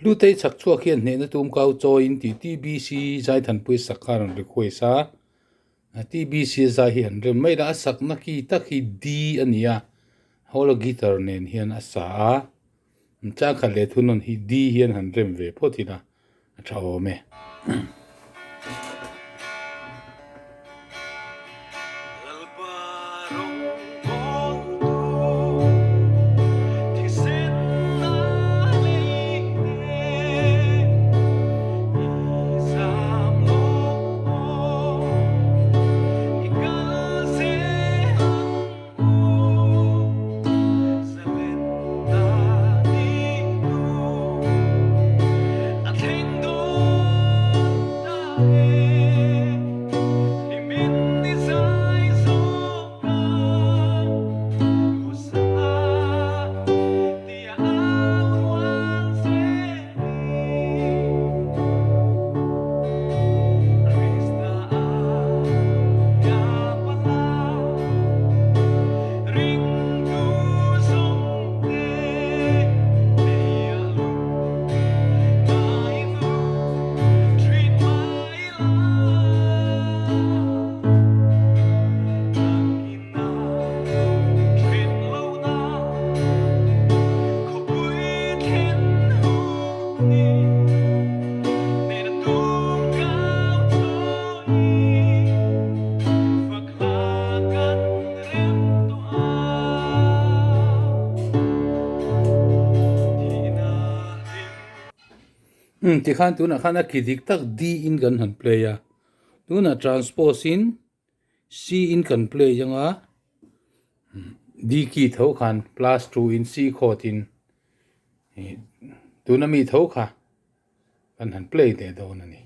Lutei chak chua khian Hnehna tumkau chawiin ti TBC Zaithanpuia sakharan requesta TBC za hian rem mai da sakna ki takhi di ania holo guitar nen hian asa a cha khale thunon hi di hian han rem ve photina thao me ti khan tuna khana kidik tak d in kan han play ya tuna transpose in c in kan play yanga d ki tho khan plus 2 in c chord in tuna mi tho kha kan han play te do na ni